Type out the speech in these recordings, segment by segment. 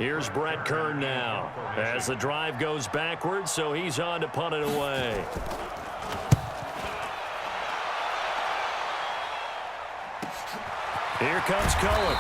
Here's Brett Kern now as the drive goes backwards, so he's on to punt it away. Here comes Cohen.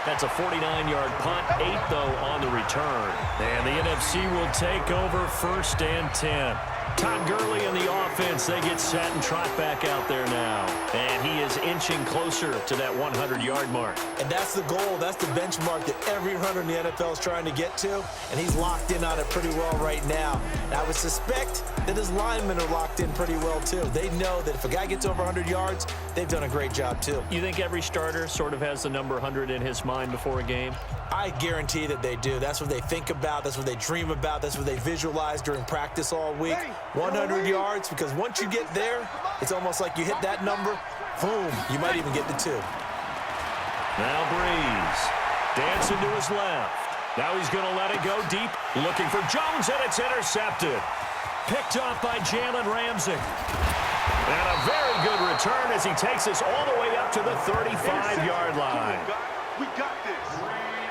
That's a 49-yard punt, 8 though on the return. And the NFC will take over 1st and 10. Todd Gurley and the offense, they get set and trot back out there now. And he is inching closer to that 100-yard mark. And that's the goal. That's the benchmark that every runner in the NFL is trying to get to. And he's locked in on it pretty well right now. And I would suspect that his linemen are locked in pretty well, too. They know that if a guy gets over 100 yards, they've done a great job, too. You think every starter sort of has the number 100 in his mind before a game? I guarantee that they do. That's what they think about. That's what they dream about. That's what they visualize during practice all week. 100 yards, because once you get there, it's almost like you hit that number, boom, you might even get the 2. Now Breeze, dancing to his left. Now he's going to let it go deep, looking for Jones, and it's intercepted. Picked off by Jalen Ramsey. And a very good return as he takes us all the way up to the 35-yard line. We got this.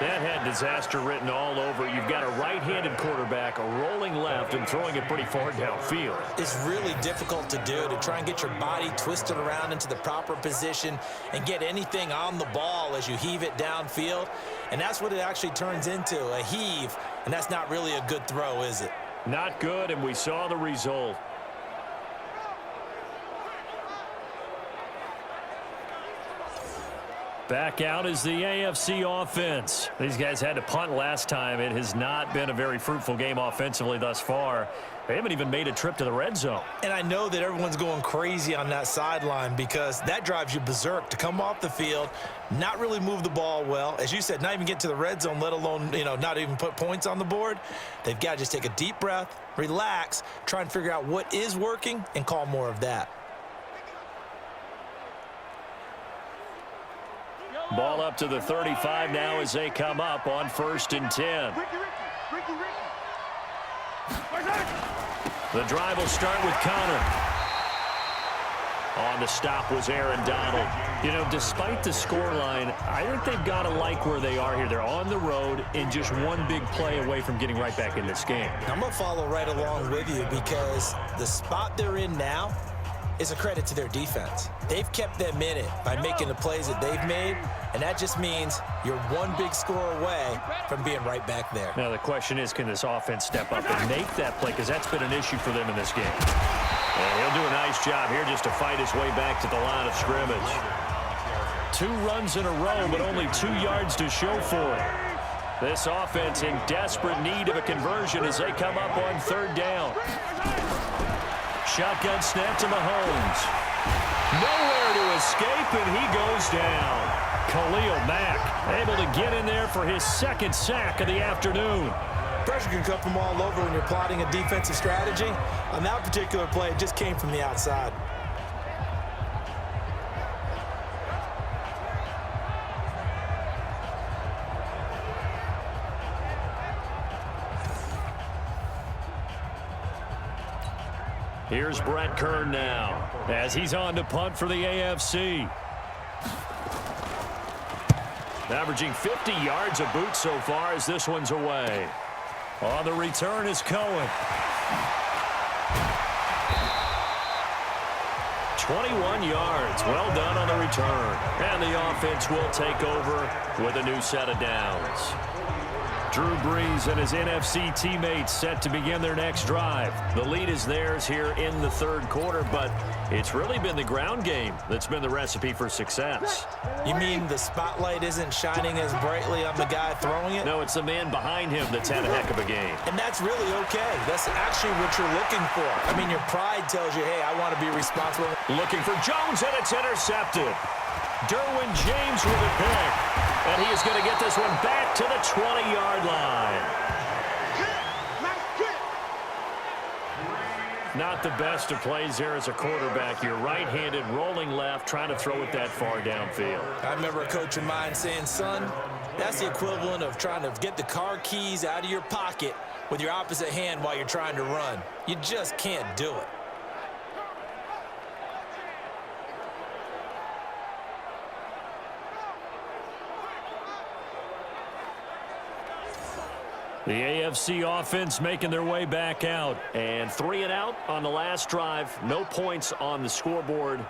That had disaster written all over. You've got a right-handed quarterback rolling left and throwing it pretty far downfield. It's really difficult to do, to try and get your body twisted around into the proper position and get anything on the ball as you heave it downfield. And that's what it actually turns into, a heave. And that's not really a good throw, is it? Not good, and we saw the result. Back out is the AFC offense. These guys had to punt last time. It has not been a very fruitful game offensively thus far. They haven't even made a trip to the red zone. And I know that everyone's going crazy on that sideline because that drives you berserk to come off the field, not really move the ball well. As you said, not even get to the red zone, let alone, not even put points on the board. They've got to just take a deep breath, relax, try and figure out what is working, and call more of that. Ball up to the 35 now as they come up on 1st and 10. The drive will start with Connor. On the stop was Aaron Donald. Despite the scoreline, I think they've got to like where they are here. They're on the road and just one big play away from getting right back in this game. I'm going to follow right along with you because the spot they're in now is a credit to their defense. They've kept them in it by making the plays that they've made, and that just means you're one big score away from being right back there. Now the question is, can this offense step up and make that play, because that's been an issue for them in this game. And he'll do a nice job here just to fight his way back to the line of scrimmage. 2 runs in a row, but only 2 yards to show for it. This offense in desperate need of a conversion as they come up on 3rd down. Shotgun snap to Mahomes. Nowhere to escape, and he goes down. Khalil Mack able to get in there for his 2nd sack of the afternoon. Pressure can come from all over when you're plotting a defensive strategy. On that particular play, it just came from the outside. Here's Brett Kern now as he's on to punt for the AFC. Averaging 50 yards a boot so far as this one's away. On the return is Cohen. 21 yards. Well done on the return. And the offense will take over with a new set of downs. Drew Brees and his NFC teammates set to begin their next drive. The lead is theirs here in the 3rd quarter, but it's really been the ground game that's been the recipe for success. You mean the spotlight isn't shining as brightly on the guy throwing it? No, it's the man behind him that's had a heck of a game. And that's really okay. That's actually what you're looking for. I mean, your pride tells you, hey, I want to be responsible. Looking for Jones, and it's intercepted. Derwin James with a pick. And he is going to get this one back to the 20-yard line. Not the best of plays there as a quarterback. You're right-handed, rolling left, trying to throw it that far downfield. I remember a coach of mine saying, son, that's the equivalent of trying to get the car keys out of your pocket with your opposite hand while you're trying to run. You just can't do it. The AFC offense making their way back out. And 3 and out on the last drive. No points on the scoreboard.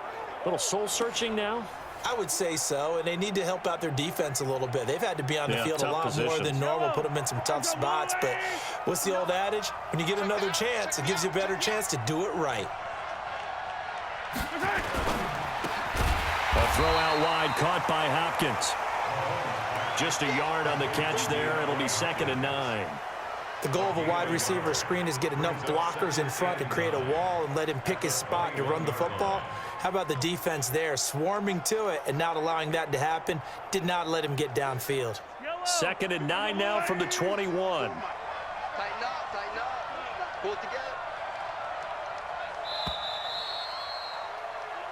Little soul-searching now? I would say so, and they need to help out their defense a little bit. They've had to be on the field a lot more than normal, put them in some tough spots. But what's the old adage? When you get another chance, it gives you a better chance to do it right. A throw out wide, caught by Hopkins. Just a yard on the catch there. It'll be 2nd and 9. The goal of a wide receiver screen is get enough blockers in front to create a wall and let him pick his spot to run the football. How about the defense there, swarming to it and not allowing that to happen? Did not let him get downfield. 2nd and 9 now from the 21. Tighten up. Pull it together.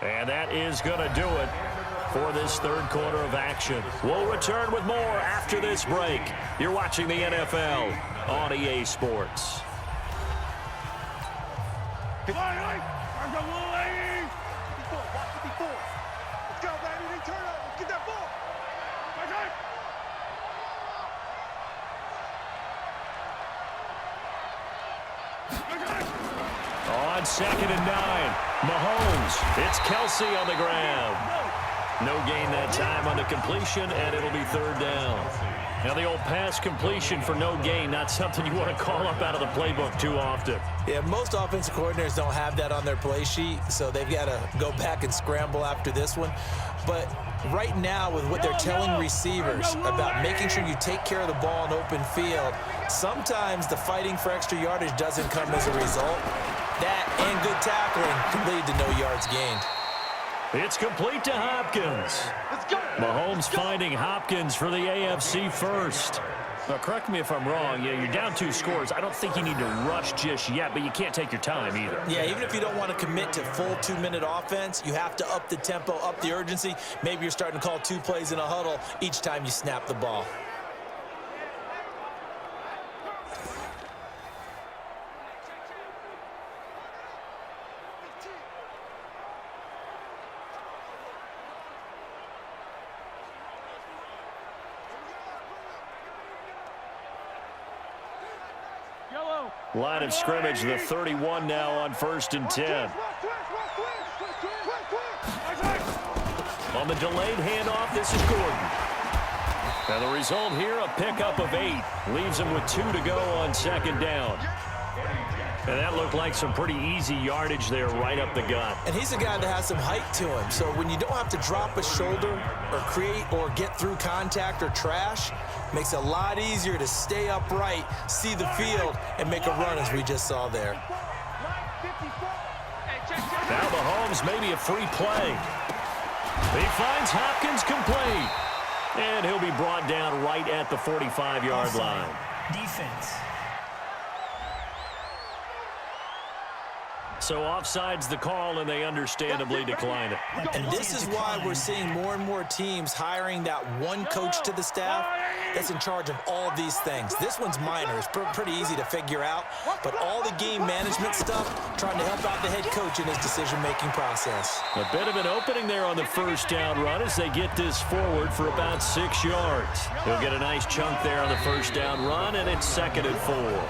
And that is going to do it for this third quarter of action. We'll return with more after this break. You're watching the NFL on EA Sports. On 2nd and 9, Mahomes. It's Kelsey on the ground. No gain that time on the completion, and it'll be 3rd down. Now, the old pass completion for no gain, not something you want to call up out of the playbook too often. Yeah, most offensive coordinators don't have that on their play sheet, so they've got to go back and scramble after this one. But right now, with what they're telling receivers about making sure you take care of the ball in open field, sometimes the fighting for extra yardage doesn't come as a result. That and good tackling can lead to no yards gained. It's complete to Hopkins. Mahomes finding Hopkins for the AFC first. Now, correct me if I'm wrong. Yeah, you're down 2 scores. I don't think you need to rush just yet, but you can't take your time either. Yeah, even if you don't want to commit to full 2-minute offense, you have to up the tempo, up the urgency. Maybe you're starting to call 2 plays in a huddle each time you snap the ball. Line of scrimmage, the 31 now on 1st and 10. On the delayed handoff, this is Gordon. And the result here, a pickup of 8. Leaves him with 2 to go on 2nd down. And that looked like some pretty easy yardage there right up the gut. And he's a guy that has some height to him. So when you don't have to drop a shoulder or create or get through contact or trash, makes it a lot easier to stay upright, see the field, and make a run as we just saw there. Now Mahomes maybe a free play. He finds Hopkins complete. And he'll be brought down right at the 45-yard line. Defense. So offside's the call, and they understandably decline it. And this is why we're seeing more and more teams hiring that one coach to the staff that's in charge of all of these things. This one's minor. It's pretty easy to figure out. But all the game management stuff, trying to help out the head coach in his decision-making process. A bit of an opening there on the 1st down run as they get this forward for about 6 yards. He'll get a nice chunk there on the 1st down run, and it's 2nd and 4.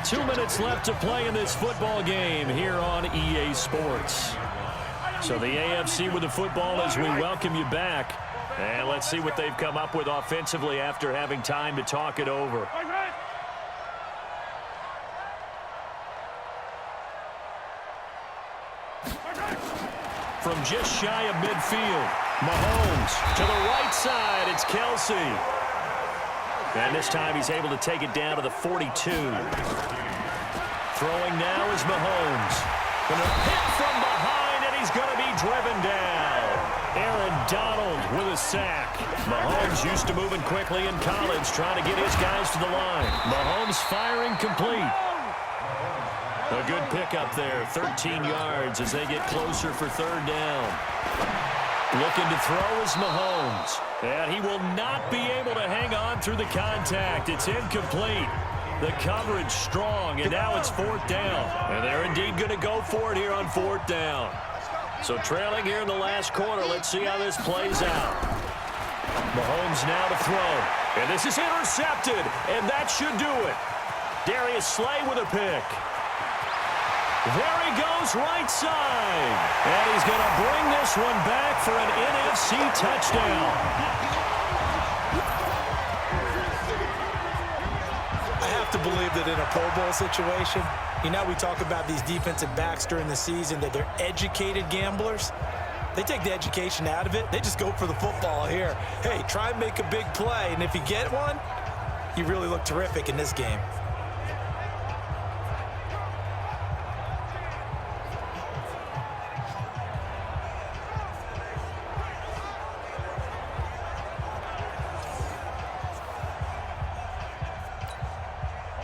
2 minutes left to play in this football game here on EA Sports. So the AFC with the football as we welcome you back. And let's see what they've come up with offensively after having time to talk it over. From just shy of midfield, Mahomes to the right side, it's Kelsey. And this time he's able to take it down to the 42. Throwing now is Mahomes. And a hit from behind, and he's going to be driven down. Aaron Donald with a sack. Mahomes used to moving quickly in college, trying to get his guys to the line. Mahomes firing complete. A good pickup there, 13 yards as they get closer for 3rd down. Looking to throw is Mahomes. And he will not be able to hang on through the contact. It's incomplete. The coverage strong, and now it's 4th down. And they're indeed going to go for it here on 4th down. So trailing here in the last quarter, let's see how this plays out. Mahomes now to throw. And this is intercepted, and that should do it. Darius Slay with a pick. There he goes, right side. And he's going to bring this one back for an NFC touchdown. I have to believe that in a Pro Bowl situation, you know, we talk about these defensive backs during the season, that they're educated gamblers. They take the education out of it. They just go for the football here. Hey, try and make a big play, and if you get one, you really look terrific in this game.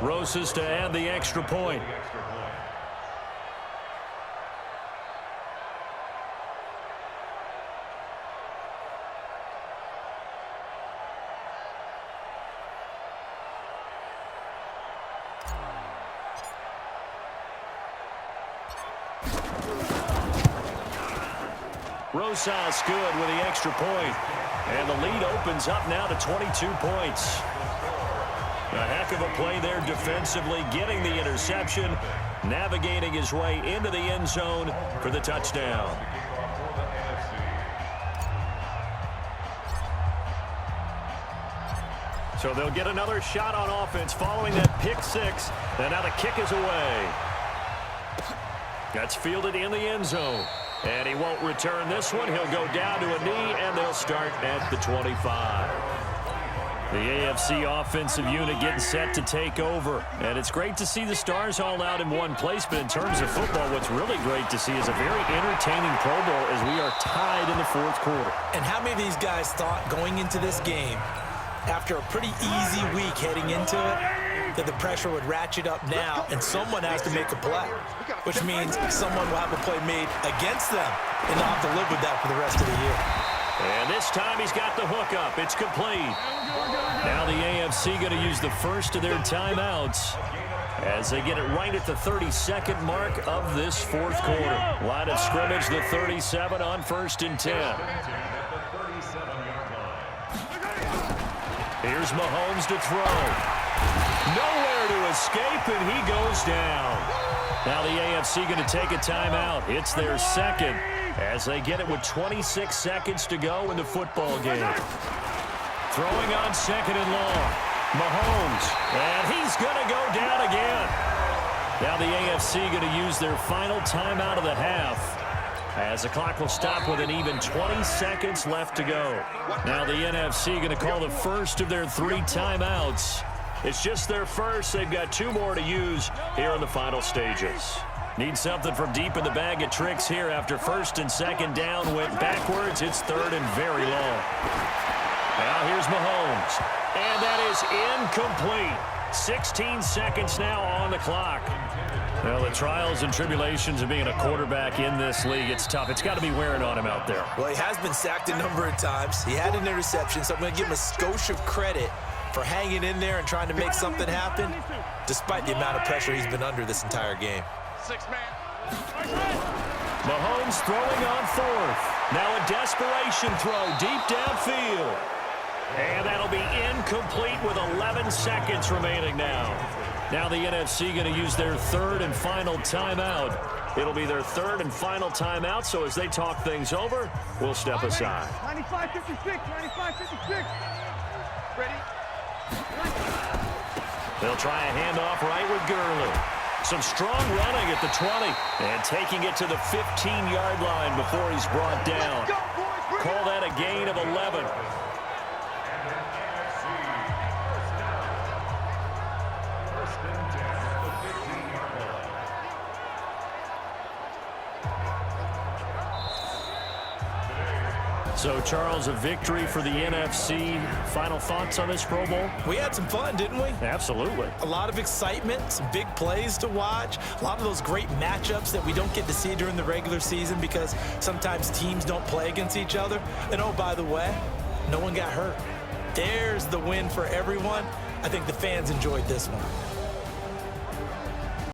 Rosas to add the extra point. Rosas good with the extra point. And the lead opens up now to 22 points. A heck of a play there defensively, getting the interception, navigating his way into the end zone for the touchdown. So they'll get another shot on offense following that pick six. And now the kick is away. That's fielded in the end zone. And he won't return this one. He'll go down to a knee, and they'll start at the 25. The AFC offensive unit getting set to take over. And it's great to see the stars all out in one place, but in terms of football, what's really great to see is a very entertaining Pro Bowl as we are tied in the fourth quarter. And how many of these guys thought going into this game, after a pretty easy week heading into it, that the pressure would ratchet up now and someone has to make a play, which means someone will have a play made against them and they'll have to live with that for the rest of the year. And this time he's got the hook up. It's complete. Now the AFC going to use the first of their timeouts as they get it right at the 32nd mark of this fourth quarter. Line of scrimmage, the 37 on 1st and 10. Here's Mahomes to throw. Nowhere to escape, and he goes down. Now the AFC going to take a timeout. It's their second as they get it with 26 seconds to go in the football game. Throwing on 2nd and long. Mahomes, and he's going to go down again. Now the AFC going to use their final timeout of the half as the clock will stop with an even 20 seconds left to go. Now the NFC going to call the first of their 3 timeouts. It's just their first. They've got 2 more to use here in the final stages. Need something from deep in the bag of tricks here after 1st and 2nd down went backwards. It's 3rd and very long. Now here's Mahomes. And that is incomplete. 16 seconds now on the clock. Well, the trials and tribulations of being a quarterback in this league, it's tough. It's got to be wearing on him out there. Well, he has been sacked a number of times. He had an interception, so I'm going to give him a skosh of credit for hanging in there and trying to make something happen, despite the amount of pressure he's been under this entire game. Mahomes throwing on 4th. Now a desperation throw deep downfield. And that'll be incomplete with 11 seconds remaining now. Now the NFC going to use their 3rd and final timeout. It'll be their 3rd and final timeout, so as they talk things over, we'll step aside. 95-56, 95-56. Ready? They'll try a handoff right with Gurley. Some strong running at the 20 and taking it to the 15-yard line before he's brought down. Call that a gain of 11. So, Charles, a victory for the NFC. Final thoughts on this Pro Bowl? We had some fun, didn't we? Absolutely. A lot of excitement, some big plays to watch, a lot of those great matchups that we don't get to see during the regular season because sometimes teams don't play against each other. And, oh, by the way, no one got hurt. There's the win for everyone. I think the fans enjoyed this one.